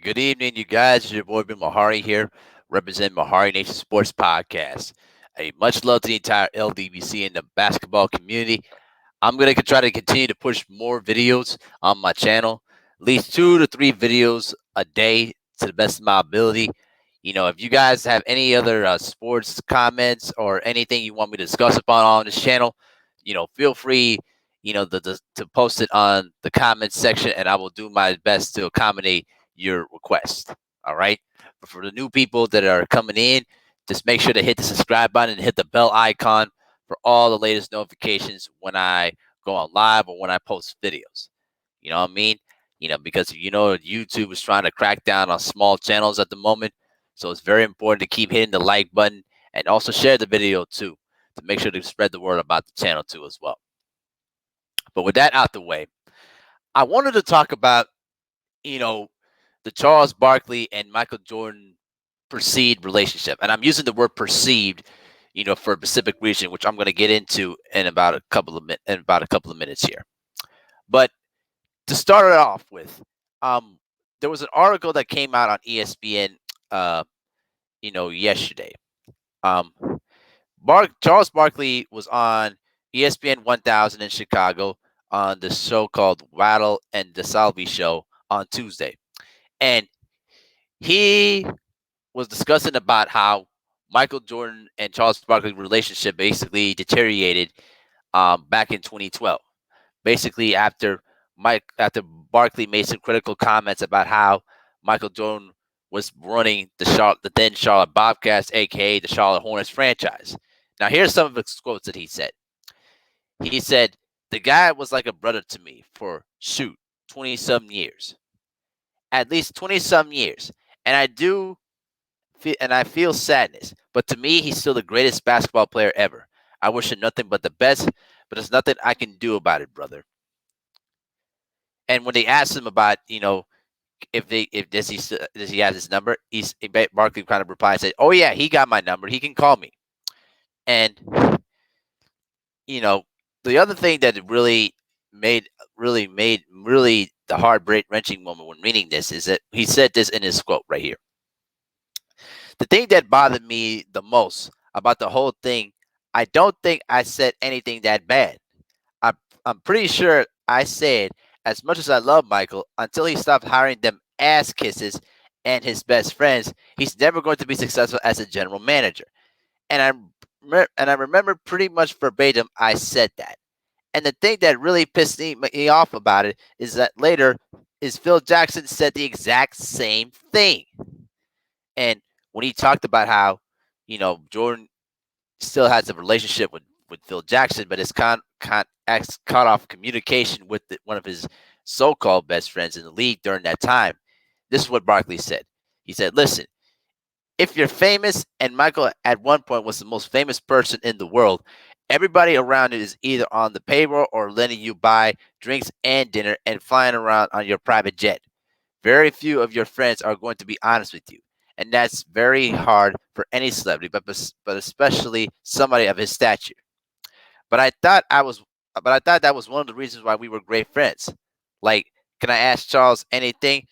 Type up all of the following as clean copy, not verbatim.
Good evening, you guys. It's your boy Ben Mahari here, representing Mahari Nation Sports Podcast. A much love to the entire LDBC and the basketball community. I'm gonna try to continue to push more videos on my channel, at least 2 to 3 videos a day to the best of my ability. If you guys have any other sports comments or anything you want me to discuss upon on this channel, feel free, to post it on the comments section, and I will do my best to accommodate your request. All right. But for the new people that are coming in, just make sure to hit the subscribe button and hit the bell icon for all the latest notifications when I go on live or when I post videos. You know what I mean? Because YouTube is trying to crack down on small channels at the moment. So it's very important to keep hitting the like button and also share the video too to make sure to spread the word about the channel too as well. But with that out the way, I wanted to talk about, you know, the Charles Barkley and Michael Jordan perceived relationship. And I'm using the word perceived, for a specific reason, which I'm going to get into in about a couple of minutes here. But to start it off with, um, there was an article that came out on ESPN, yesterday. Um, Charles Barkley was on ESPN 1000 in Chicago on the show called Waddle and the Silvy Show on Tuesday, and he was discussing about how Michael Jordan and Charles Barkley's relationship basically deteriorated back in 2012. Basically, after Barkley made some critical comments about how Michael Jordan was running the then Charlotte Bobcats, aka the Charlotte Hornets franchise. Now, here's some of the quotes that he said. He said, "The guy was like a brother to me for 20 some years, at least 20 some years, and I feel sadness. But to me, he's still the greatest basketball player ever. I wish him nothing but the best, but there's nothing I can do about it, brother." And when they asked him about, if does he have his number, Barkley kind of replied and said, "Oh yeah, he got my number. He can call me." And you know, the other thing that made made the heart wrenching moment when reading this is that he said this in his quote right here. The thing that bothered me the most about the whole thing, I don't think I said anything that bad. I'm, I'm pretty sure I said, as much as I love Michael, until he stopped hiring them ass kisses and his best friends, he's never going to be successful as a general manager. And I remember pretty much verbatim I said that. And the thing that really pissed me off about it is that later is Phil Jackson said the exact same thing. And when he talked about how, Jordan still has a relationship with Phil Jackson, but it's cut off communication with one of his so-called best friends in the league during that time. This is what Barkley said. He said, "Listen, if you're famous, and Michael at one point was the most famous person in the world, everybody around you is either on the payroll or letting you buy drinks and dinner and flying around on your private jet. Very few of your friends are going to be honest with you. And that's very hard for any celebrity, but especially somebody of his stature. But I thought I was, but I thought that was one of the reasons why we were great friends. Like, can I ask Charles anything?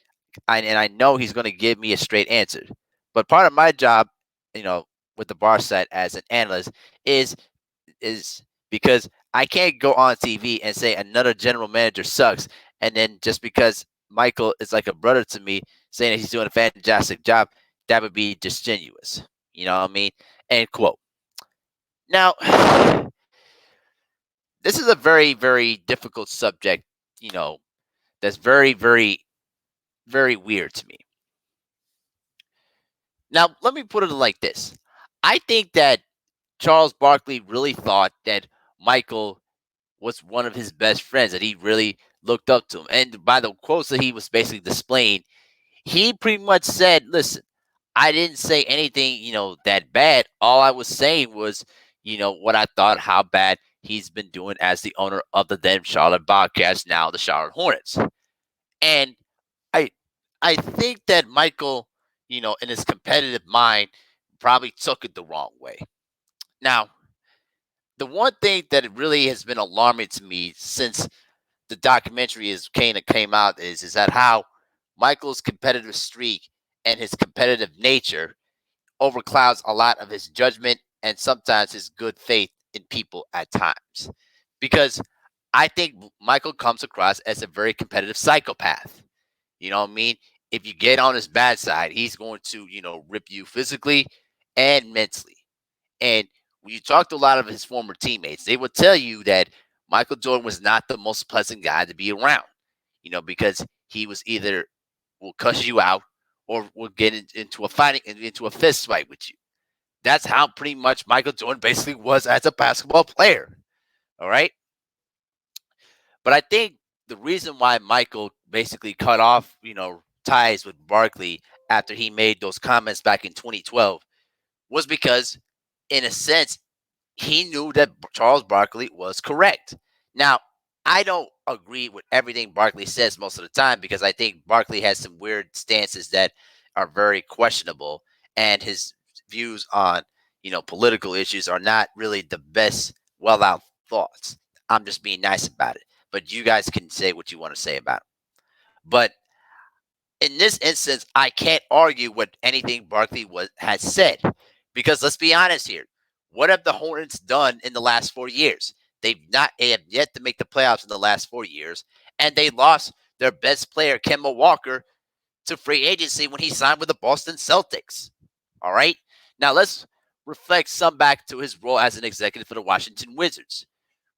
And I know he's going to give me a straight answer. But part of my job, you know, with the bar side as an analyst is is because I can't go on TV and say another general manager sucks, and then just because Michael is like a brother to me, saying that he's doing a fantastic job, that would be disingenuous. You know what I mean? End quote. Now, this is a very, very difficult subject, you know, that's very, very, very weird to me. Now, let me put it like this. I think that Charles Barkley really thought that Michael was one of his best friends, that he really looked up to him. And by the quotes that he was basically displaying, he pretty much said, "Listen, I didn't say anything, that bad. All I was saying was, what I thought, how bad he's been doing as the owner of the then Charlotte Bobcats, now the Charlotte Hornets." And I I think that Michael, in his competitive mind, probably took it the wrong way. Now, the one thing that it really has been alarming to me since the documentary came out is that how Michael's competitive streak and his competitive nature overclouds a lot of his judgment and sometimes his good faith in people at times. Because I think Michael comes across as a very competitive psychopath. You know what I mean? If you get on his bad side, he's going to, rip you physically and mentally. And when you talk to a lot of his former teammates, they will tell you that Michael Jordan was not the most pleasant guy to be around, because he was either will cuss you out or will get into a fighting into a fist fight with you. That's how pretty much Michael Jordan basically was as a basketball player. All right. But I think the reason why Michael basically cut off, ties with Barkley after he made those comments back in 2012 was because, in a sense, he knew that Charles Barkley was correct. Now, I don't agree with everything Barkley says most of the time because I think Barkley has some weird stances that are very questionable, and his views on political issues are not really the best, well out thoughts. I'm just being nice about it, but you guys can say what you want to say about it. But in this instance, I can't argue with anything Barkley has said because let's be honest here. What have the Hornets done in the last 4 years? They have yet to make the playoffs in the last 4 years, and they lost their best player, Kemba Walker, to free agency when he signed with the Boston Celtics. All right. Now let's reflect some back to his role as an executive for the Washington Wizards.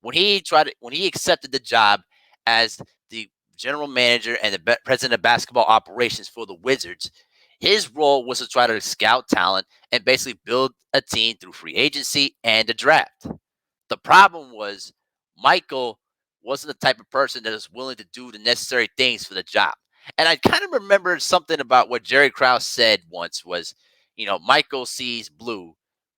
When he accepted the job as the general manager and the president of basketball operations for the Wizards, his role was to try to scout talent and basically build a team through free agency and the draft. The problem was Michael wasn't the type of person that was willing to do the necessary things for the job. And I kind of remember something about what Jerry Krause said once was, Michael sees blue,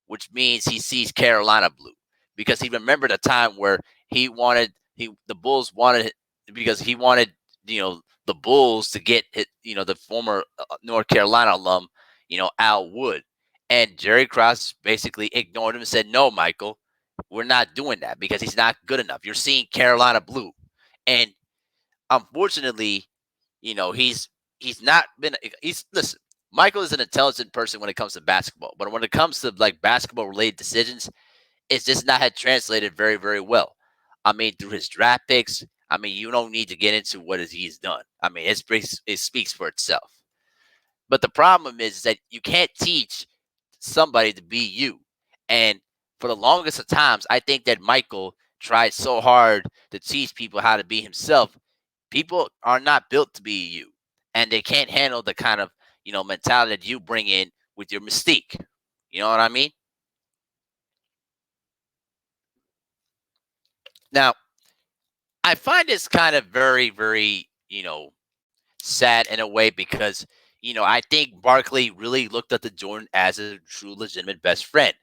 which means he sees Carolina blue because he remembered a time where the Bulls wanted because he wanted the Bulls to get the former North Carolina alum Al Wood, and Jerry Krause basically ignored him and said, "No, Michael, we're not doing that because he's not good enough. You're seeing Carolina blue," and unfortunately, he's not been he's listen. Michael is an intelligent person when it comes to basketball, but when it comes to like basketball related decisions, it's just not had translated very, very well. I mean, through his draft picks, I mean, you don't need to get into what he's done. I mean, it speaks for itself. But the problem is that you can't teach somebody to be you. And for the longest of times, I think that Michael tried so hard to teach people how to be himself. People are not built to be you, and they can't handle the kind of mentality that you bring in with your mystique. You know what I mean? Now, I find this kind of very, very, sad in a way because, I think Barkley really looked at the Jordan as a true, legitimate best friend.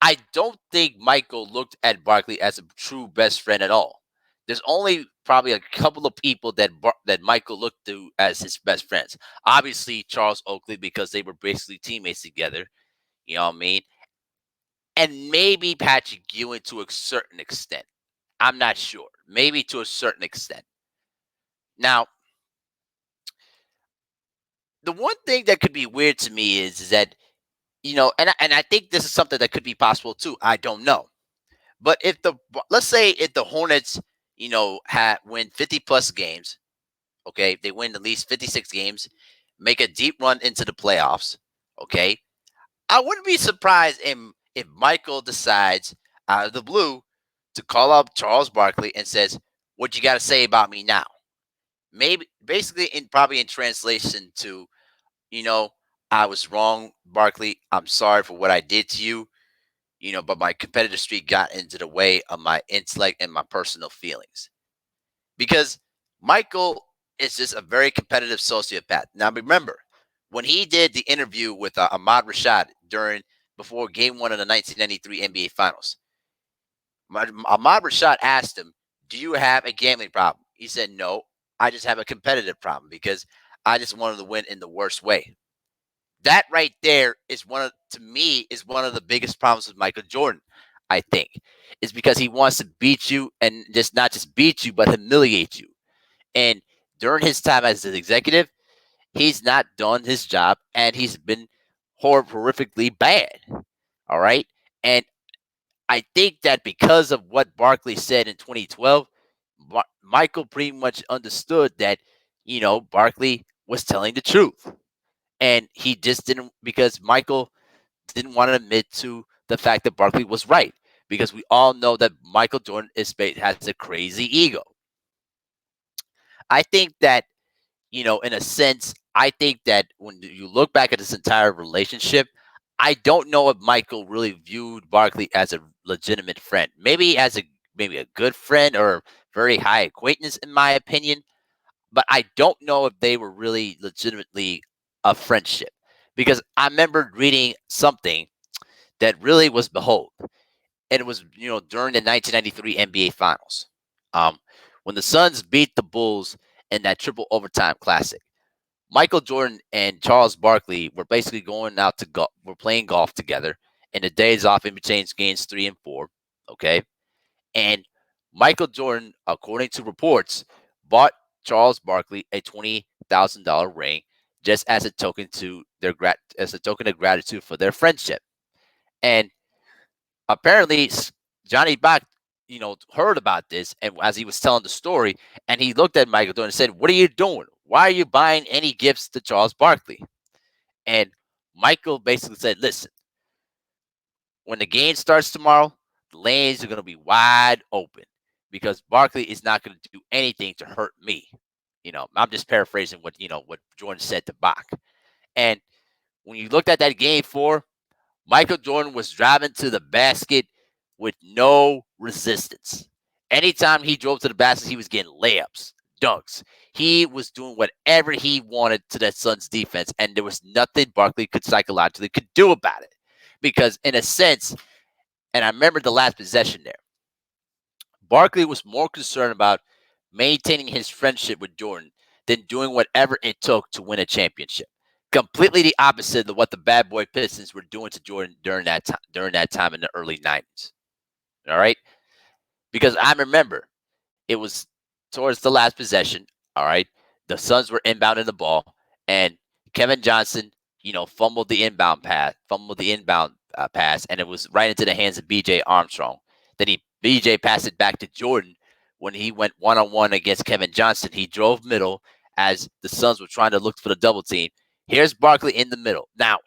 I don't think Michael looked at Barkley as a true best friend at all. There's only probably a couple of people that Michael looked to as his best friends. Obviously, Charles Oakley because they were basically teammates together. You know what I mean? And maybe Patrick Ewing to a certain extent. I'm not sure. Maybe to a certain extent. Now, the one thing that could be weird to me is that and I think this is something that could be possible too. I don't know, but let's say if the Hornets, had win 50 plus games, okay, they win at least 56 games, make a deep run into the playoffs, okay, I wouldn't be surprised if Michael decides out of the blue to call up Charles Barkley and says, "What you got to say about me now?" Maybe basically in probably in translation to you know, I was wrong, Barkley. I'm sorry for what I did to you, but my competitive streak got into the way of my intellect and my personal feelings. Because Michael is just a very competitive sociopath. Now, remember, when he did the interview with Ahmad Rashad before game one of the 1993 NBA Finals, Ahmad Rashad asked him, "Do you have a gambling problem?" He said, "No, I just have a competitive problem because I just wanted to win in the worst way." That right there is to me is one of the biggest problems with Michael Jordan. I think is because he wants to beat you and just not just beat you but humiliate you. And during his time as an executive, he's not done his job, and he's been horrifically bad. All right. And I think that because of what Barkley said in 2012, Michael pretty much understood that, Barkley was telling the truth. And he just didn't, because Michael didn't want to admit to the fact that Barkley was right. Because we all know that Michael Jordan has a crazy ego. I think that, in a sense, I think that when you look back at this entire relationship, I don't know if Michael really viewed Barkley as a legitimate friend. Maybe a good friend or very high acquaintance, in my opinion. But I don't know if they were really legitimately a friendship, because I remember reading something that really was behold, and it was during the 1993 NBA Finals, um, when the Suns beat the Bulls in that triple overtime classic. Michael Jordan and Charles Barkley were basically going out to go. Were playing golf together in the days off in between games 3 and 4. Okay, and Michael Jordan, according to reports, bought Charles Barkley a $20,000 ring just as a token of gratitude for their friendship. And apparently, Johnny Bach, heard about this, and as he was telling the story, and he looked at Michael Jordan and said, "What are you doing? Why are you buying any gifts to Charles Barkley?" And Michael basically said, "Listen, when the game starts tomorrow, the lanes are going to be wide open because Barkley is not going to do anything to hurt me." I'm just paraphrasing what Jordan said to Bach. And when you looked at that game 4, Michael Jordan was driving to the basket with no resistance. Anytime he drove to the basket, he was getting layups, dunks. He was doing whatever he wanted to that Suns defense, and there was nothing Barkley could do about it. Because in a sense, and I remember the last possession there, Barkley was more concerned about maintaining his friendship with Jordan than doing whatever it took to win a championship. Completely the opposite of what the bad boy Pistons were doing to Jordan during that time in the early 90s. All right? Because I remember it was towards the last possession. All right. The Suns were inbounding the ball, and Kevin Johnson, fumbled the inbound pass, and it was right into the hands of B.J. Armstrong. Then B.J. passed it back to Jordan when he went 1-on-1 against Kevin Johnson. He drove middle as the Suns were trying to look for the double team. Here's Barkley in the middle. Now,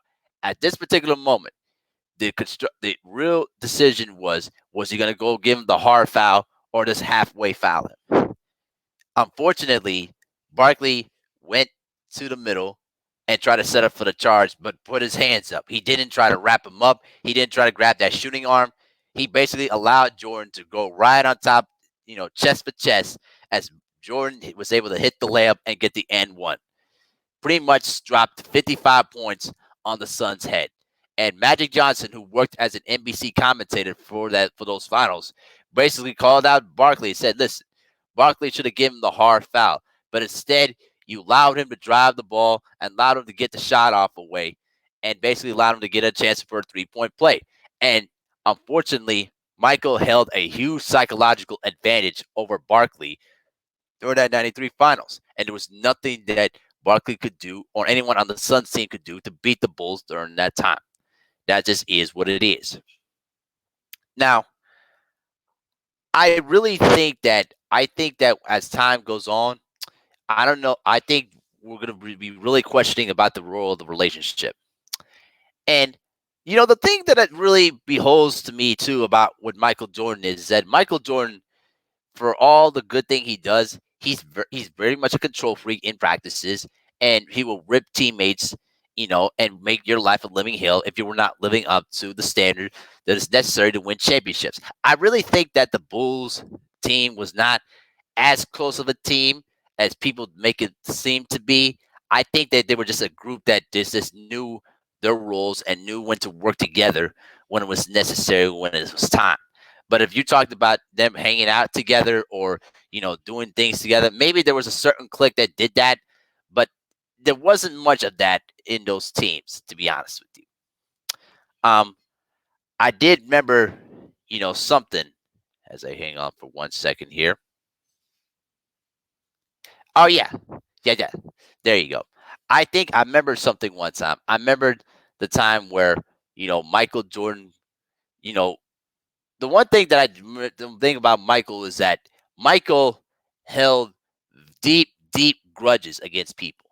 at this particular moment, the real decision was he going to go give him the hard foul or just halfway foul him? Unfortunately, Barkley went to the middle and tried to set up for the charge, but put his hands up. He didn't try to wrap him up. He didn't try to grab that shooting arm. He basically allowed Jordan to go right on top, chest for chest, as Jordan was able to hit the layup and get the end one. Pretty much dropped 55 points on the Suns' head. And Magic Johnson, who worked as an NBC commentator for those finals, basically called out Barkley and said, "Listen, Barkley should have given him the hard foul, but instead you allowed him to drive the ball and allowed him to get the shot off away, and basically allowed him to get a chance for a 3-point play." And unfortunately, Michael held a huge psychological advantage over Barkley during that 93 finals. And there was nothing that Barkley could do or anyone on the Suns team could do to beat the Bulls during that time. That just is what it is. Now, I think that as time goes on, I don't know. I think we're going to be really questioning about the role of the relationship. And the thing that it really beholds to me too about what Michael Jordan is that Michael Jordan, for all the good thing he does, he's very much a control freak in practices, and he will rip teammates, and make your life a living hell if you were not living up to the standard that is necessary to win championships. I really think that the Bulls team was not as close of a team as people make it seem to be. I think that they were just a group that just knew their roles and knew when to work together when it was necessary, when it was time. But if you talked about them hanging out together or, doing things together, maybe there was a certain clique that did that, but there wasn't much of that in those teams, to be honest with you. Um, I did remember, something as I hang on for 1 second here. Oh yeah, yeah, yeah. There you go. I think I remember something one time. I remembered the time where, Michael Jordan, you know, the one thing that the thing about Michael is that Michael held deep, deep grudges against people.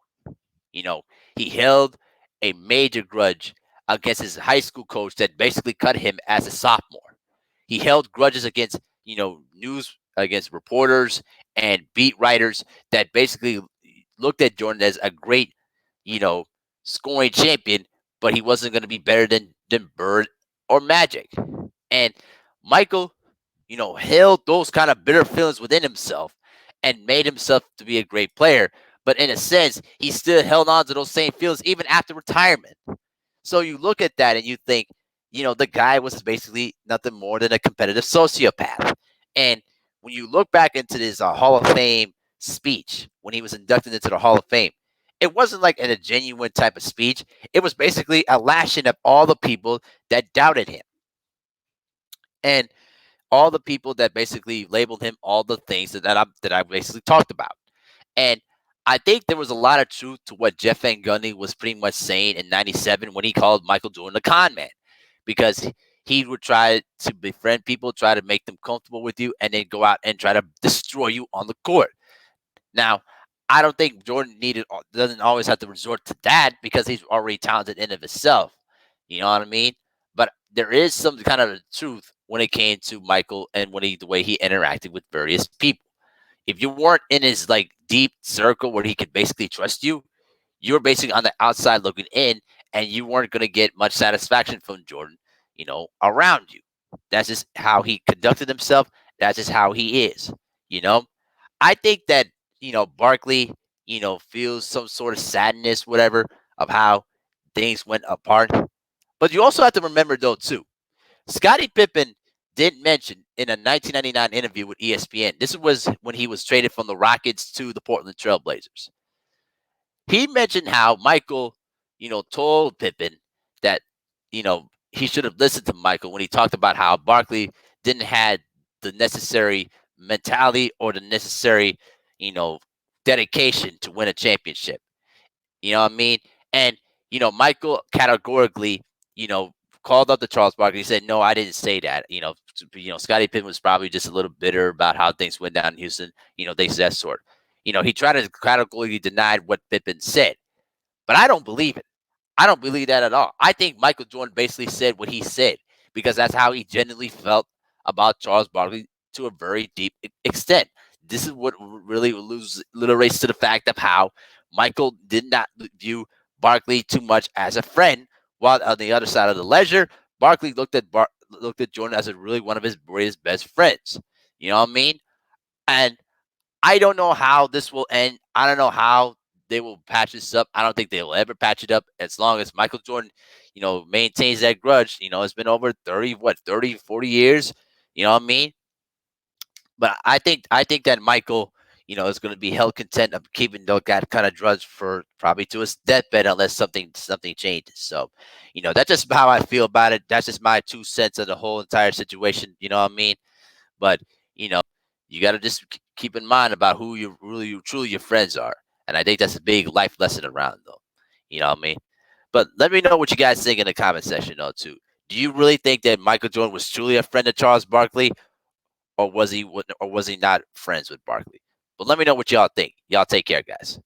You know, he held a major grudge against his high school coach that basically cut him as a sophomore. He held grudges against, news against reporters and beat writers that basically looked at Jordan as a great, you know, scoring champion, but he wasn't going to be better than Bird or Magic. And Michael, held those kind of bitter feelings within himself and made himself to be a great player. But in a sense, he still held on to those same feelings even after retirement. So you look at that and you think, the guy was basically nothing more than a competitive sociopath. And when you look back into his Hall of Fame speech, when he was inducted into the Hall of Fame, it wasn't like in a genuine type of speech. It was basically a lashing of all the people that doubted him. And all the people that basically labeled him all the things that I basically talked about. And I think there was a lot of truth to what Jeff Van Gundy was pretty much saying in '97 when he called Michael Jordan a con man, because he would try to befriend people, try to make them comfortable with you, and then go out and try to destroy you on the court. Now, I don't think Jordan doesn't always have to resort to that because he's already talented in of himself. You know what I mean? But there is some kind of truth when it came to Michael and the way he interacted with various people. If you weren't in his like deep circle where he could basically trust you, you were basically on the outside looking in, and you weren't going to get much satisfaction from Jordan, around you. That's just how he conducted himself. That's just how he is. You know, I think that Barkley, feels some sort of sadness, whatever, of how things went apart. But you also have to remember though too, Scottie Pippen did mention in a 1999 interview with ESPN. This was when he was traded from the Rockets to the Portland Trailblazers. He mentioned how Michael, told Pippen that, he should have listened to Michael when he talked about how Barkley didn't have the necessary mentality or the necessary, you know, dedication to win a championship. You know what I mean? And Michael categorically, you know, called up to Charles Barkley. He said, "No, I didn't say that." Scottie Pippen was probably just a little bitter about how things went down in Houston. Things of that sort. He tried to categorically deny what Pippen said, but I don't believe it. I don't believe that at all. I think Michael Jordan basically said what he said because that's how he genuinely felt about Charles Barkley to a very deep extent. This is what really relates to the fact of how Michael did not view Barkley too much as a friend, while on the other side of the ledger, Barkley looked at Jordan as really one of his greatest best friends. You know what I mean? And I don't know how this will end. I don't know how they will patch this up. I don't think they will ever patch it up as long as Michael Jordan, maintains that grudge. It's been over 30, 40 years. You know what I mean? But I think that Michael, is going to be held content of keeping that kind of grudge for probably to his deathbed unless something changes. So, that's just how I feel about it. That's just my 2 cents of the whole entire situation. You know what I mean? But you know, you got to just keep in mind about who truly your friends are, and I think that's a big life lesson around though. You know what I mean? But let me know what you guys think in the comment section though too. Do you really think that Michael Jordan was truly a friend of Charles Barkley, or was he not friends with Barkley? But let me know what y'all think. Y'all take care, guys.